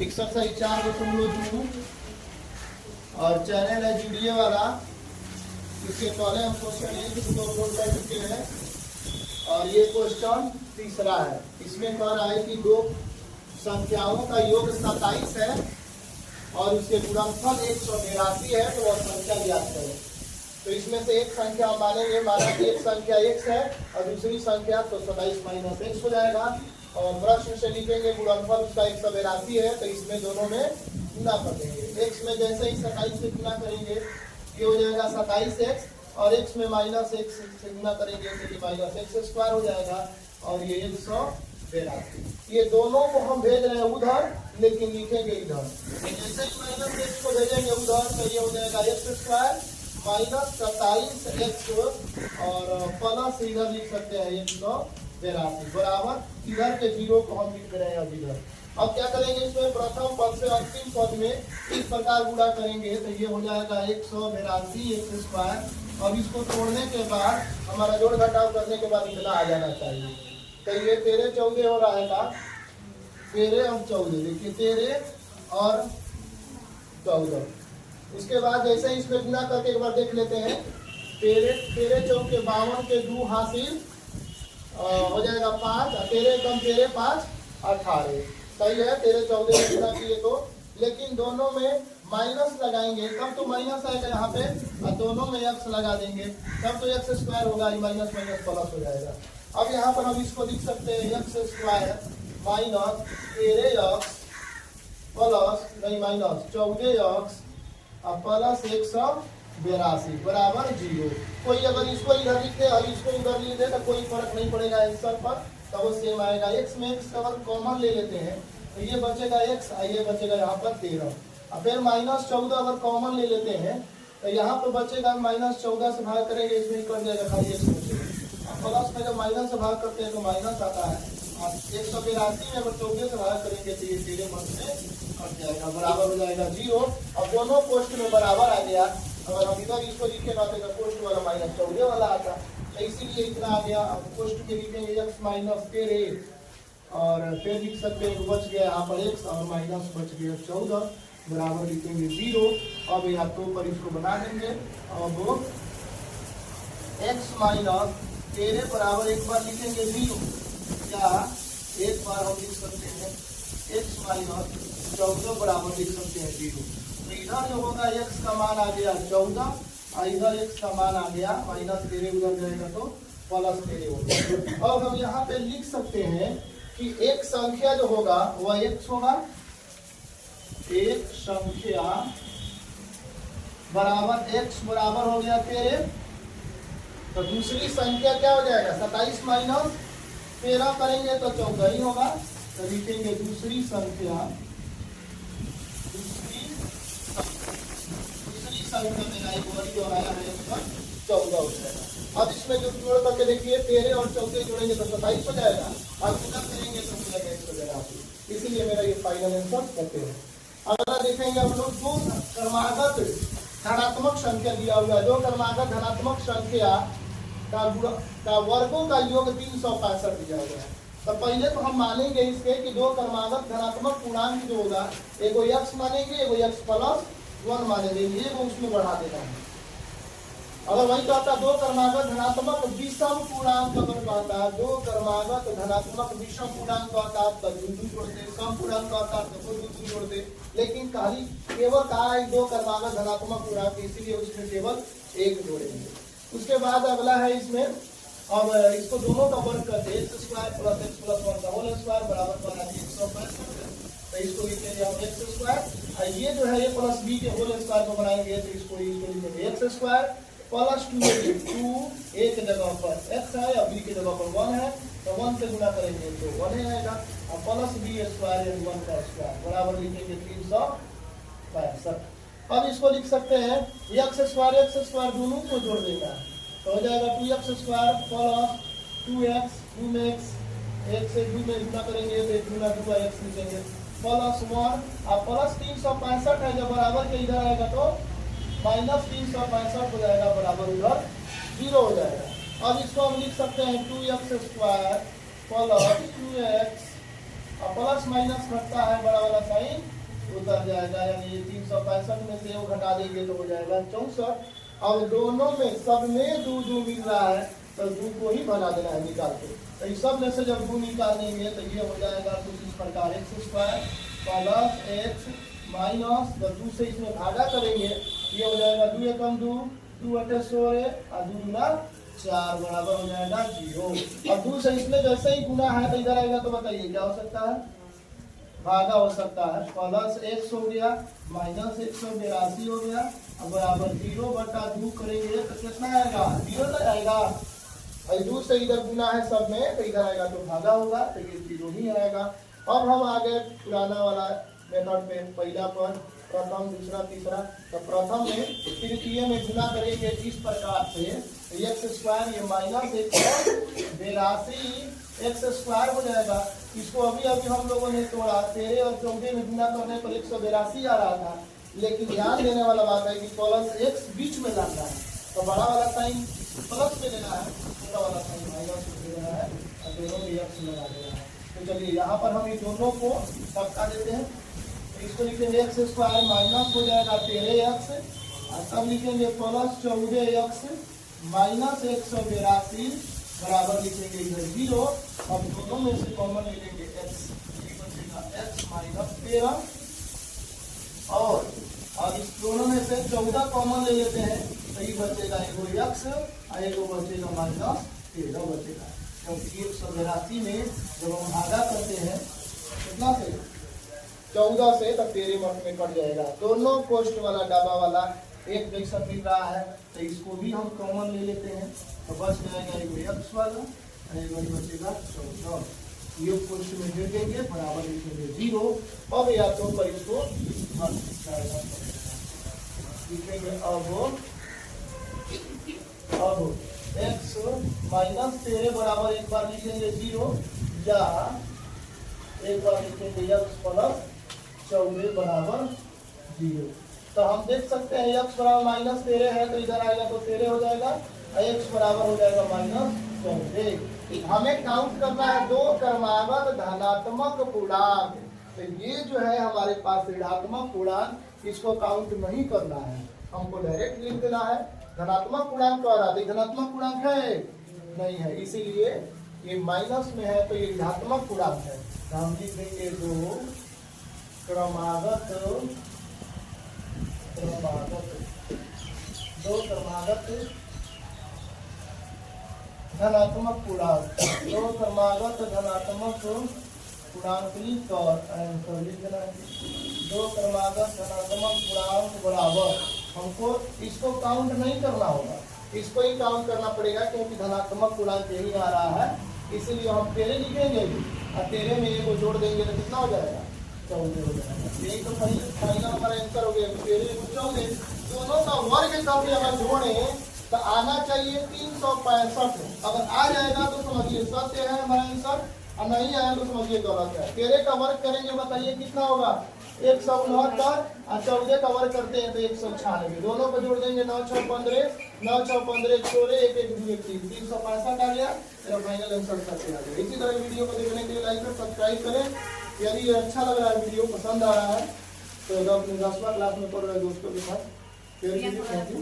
Exercise 4.2 और channel है GDA वाला। इसके पहले हम क्वेश्चन 1 कर चुके हैं और ये क्वेश्चन तीसरा है। इसमें कह रहा है कि दो संख्याओं का योग 27 है और उसके गुणनफल 182 है, तो वह संख्या ज्ञात करें। तो इसमें से एक संख्या मानेंगे, माना कि एक संख्या x है और दूसरी संख्या तो 27 - x हो जाएगा और प्रश्न से लिखेंगे गुणनफल उसका 182 है, तो इसमें दोनों में गुना कर देंगे। x में जैसे ही 27 से गुना करेंगे ये हो जाएगा 27x और x में -x से गुना करेंगे तो ये -x² हो जाएगा और ये 182। ये दोनों को हम भेज रहे हैं उधर, लेकिन लिखेंगे इधर। जैसे ही -x को भेजेंगे उधर तो ये हो जाएगा x² -27x और प्लस इधर लिख सकते हैं 182 बराबर इधर के जीरो को हम लिख रहे हैं अब इधर। अब क्या करेंगे, इसमें प्रथम पद से अंतिम पद में इस प्रकार गुणा करेंगे तो ये हो जाएगा 182 x²। अब इसको तोड़ने के बाद हमारा जोड़ घटाव करने के बाद इतना आ जाना चाहिए। तो ये 13 14 हो रहा है का 13 और 14, देखिए 13 और 14। उसके बाद जैसे ही इसमें गुना करके एक बार देख लेते हैं, 13 चौके 52 के 2 हासिल हो जाएगा 5, 13 कम 13 5 18। सही है, 13 14 में गुना किए तो, लेकिन दोनों में माइनस लगाएंगे तब तो माइनस आएगा यहाँ पे और दोनों में x लगा देंगे तब तो x² होगा, माइनस प्लस हो जाएगा। अब यहाँ पर हम इसको लिख सकते हैं x² -13x प्लस नहीं -14x और प्लस 182 बराबर 0। कोई अगर इसको इधर लिखे और इसको उधर लिख दे तो कोई फर्क नहीं पड़ेगा आंसर पर, तो वो सेम आएगा। x में x अगर कॉमन ले लेते हैं तो ये बचेगा x और ये बचेगा यहाँ पर 13 और फिर -14 अगर कॉमन ले लेते हैं तो यहाँ पर बचेगा -14 से भाग करेंगे इसमें ही कट जाएगा, खाली x बचेगा। प्लस में जब माइनस से भाग करते हैं तो माइनस आता है और 182 में अगर 14 से भाग करेंगे तो ये 13 मत से कट जाएगा, बराबर हो जाएगा 0। अब दोनों पोस्ट में बराबर आ गया। अगर हम इधर इसको लिखे ना तो पोस्ट वाला -14 वाला आता, तो इसीलिए इतना आ गया। अब पोस्ट में लिखेंगे x -13 और फिर लिख सकते हैं बच गया यहाँ पर x और माइनस बच गया 14 बराबर लिखेंगे 0। अब यहाँ तो पर इसको बना देंगे। अब x -13 बराबर एक बार लिखेंगे 0 या एक बार हम लिख सकते हैं x -14 बराबर लिख सकते हैं 0। तो इधर जो होगा x का मान आ गया 14 और इधर x का मान आ गया -13, उधर जाएगा तो +13 होगा। अब हम यहाँ पे लिख सकते हैं कि एक संख्या जो होगा वह x होगा, एक संख्या बराबर x बराबर हो गया 13, तो दूसरी संख्या क्या हो जाएगा 27 - 13 करेंगे तो 14 ही होगा। तो लिखेंगे दूसरी संख्या मेरा एक वही जो आया है 14 हो जाएगा। अब इसमें जो जोड़ करके देखिए 13 और 14 जोड़ेंगे तो 27 हो जाएगा और गुना करेंगे तो हो जाएगा। इसीलिए मेरा ये फाइनल आंसर करते हैं। अगला देखेंगे हम लोग दो क्रमागत धनात्मक संख्या दिया हुआ है। दो क्रमागत धनात्मक संख्या का वर्गों का योग 365 दिया हुआ है। तो पहले तो हम मानेंगे इसके कि दो क्रमागत धनात्मक पूर्णांक जो होगा एगो x मानेंगे, एगो x+1 मानेंगे, ये वो उसमें बढ़ा देना है। अगर वही कहता दो क्रमागत धनात्मक विषम पूर्णांक अगर कहता है, दो क्रमागत धनात्मक विषम पूर्णांक कहता तो दूर जोड़ते, सम पूर्णांक कहता तो दूर जोड़ते, लेकिन केवल कहा है दो क्रमागत धनात्मक पूर्णांक, इसीलिए उसमें केवल एक जोड़ेंगे। उसके बाद अगला है इसमें, अब इसको दोनों का वर्ग करते हैं x² + x+1 का होल स्क्वायर बराबर बना 165। तो इसको लिखेंगे हम x² और ये जो है a + b के होल स्क्वायर को बनाएंगे तो इसको लिखेंगे x² + 2 a के जगह पर x है और b के जगह पर 1 है, तो 1 से गुना करेंगे तो 1 ही आएगा और +b² यानी 1 का स्क्वायर बराबर लिखेंगे 365। अब इसको लिख सकते हैं x² दोनों को जोड़ देना है तो हो जाएगा 2x² + 2x 2 में x, 1 से 2 में गुना करेंगे तो 1 गुना 2x लिखेंगे +1 और +365 है, जब बराबर के इधर आएगा तो -365 हो जाएगा बराबर उधर 0 हो जाएगा। अब इसको हम लिख सकते हैं 2x² + 2x और प्लस माइनस घटता है बड़ा वाला साइन उतर जाएगा, यानी ये 365 में से वो घटा देंगे तो हो जाएगा 64। अब दोनों में सब में 2 2 मिल रहा है तो 2 को ही बना देना है निकाल के। तो इस सब में से जब 2 निकालेंगे तो ये हो जाएगा कुछ इस प्रकार x square plus x minus 2 से इसमें भागा करेंगे, ये हो जाएगा 2 एकम 2 2 अटे 16 और 2 गुना 4 बराबर हो जाएगा 0। अब 2 से इसमें जैसे ही गुना है तो इधर आएगा तो बताइए क्या हो सकता है, भागा हो सकता है। प्लस x हो गया माइनस 182 हो गया, अब बराबर 0/2 करेंगे तो कितना आएगा, 0 तो आएगा। और 2 से इधर गुना है सब में तो इधर आएगा तो भागा होगा तो ये 0 ही आएगा। अब हम आगे पुराना वाला मेथड पे, पहला पर प्रथम दूसरा तीसरा, तो प्रथम में तृतीय में गुना करेंगे इस प्रकार से x स्क्वायर ये माइनस 182 x स्क्वायर हो जाएगा। इसको अभी अभी हम लोगों ने तोड़ा, 13 और 14 में गुना करने पर 182 आ रहा था, लेकिन ध्यान देने वाला बात है कि प्लस x बीच में लाना है तो बड़ा वाला साइन प्लस में लेना है, छोटा वाला साइन माइनस में लेना है और दोनों में x लगा देना है। तो चलिए यहाँ पर हम इन दोनों को सबका देते हैं, इसको लिखेंगे x स्क्वायर माइनस हो जाएगा 13x और तब लिखेंगे प्लस 14x माइनस 182 बराबर लिखेंगे इधर 0। अब दोनों में से कॉमन ले लेंगे x, x माइनस 13 और इस दोनों में से 14 कॉमन ले लेते हैं तो ये बचेगा एगो x और एगो बचेगा माइनस 13 बचेगा, क्योंकि 182 में जब हम भागा करते हैं कितना से 14 से तो 13 में कट जाएगा। दोनों कोष्ठ वाला डब्बा वाला एक जैसा मिल रहा है तो इसको भी हम कॉमन ले लेते हैं तो बच जाएगा एगो x वाला और एगो बचेगा 14। ये कोष्ठ में जोड़ देंगे बराबर लिखेंगे 0। अब या तो पर इसको लिखेंगे अब x माइनस 13 बराबर एक बार लिखेंगे 0 या एक बार लिखेंगे x प्लस 14 बराबर 0। तो हम देख सकते हैं x बराबर माइनस 13 है तो इधर आएगा तो 13 हो जाएगा और x बराबर हो जाएगा माइनस 14। हमें काउंट करना है 2 क्रमागत धनात्मक पूर्णांक, तो ये जो है हमारे पास ऋणात्मक पूर्णांक, इसको काउंट नहीं करना है, हमको डायरेक्ट लिख देना है। धनात्मक पूर्णांक कह रहा था, धनात्मक पूर्णांक है नहीं है, इसीलिए ये माइनस में है तो ये ऋणात्मक पूर्णांक है। तो हम लिख देंगे 2 क्रमागत धनात्मक पूर्णांक, 2 क्रमागत धनात्मक पूर्णांक लिख देना है। 2 क्रमागत धनात्मक पूर्णांक बराबर, हमको इसको काउंट नहीं करना होगा, इसको ही काउंट करना पड़ेगा क्योंकि धनात्मक पूर्णांक यही आ रहा है, इसीलिए हम 13 लिखेंगे और 13 में एक को जोड़ देंगे तो कितना हो जाएगा 14 हो जाएगा। यही तो फाइनल हमारा आंसर हो गया 13 दोनों का वर्ग करके अगर जोड़े तो आना चाहिए 365। अगर आ जाएगा तो समझिए सत्य है हमारा आंसर और नहीं आया तो समझिए गलत है। 13 का वर्ग करेंगे बताइए कितना होगा 169 और 14 का वर्ग करते हैं तो 196, दोनों को जोड़ देंगे 9 6 15 9 6 15 छोड़े 1 1 2 1 3 365 आ गया, मेरा फाइनल आंसर सत्य आ गया। इसी तरह वीडियो को देखने के लिए लाइक और सब्सक्राइब करें। यदि अच्छा लग रहा है वीडियो पसंद आ रहा है तो अपने 10वां क्लास में पढ़ रहे दोस्तों के साथ शेयर कीजिए। Thank you.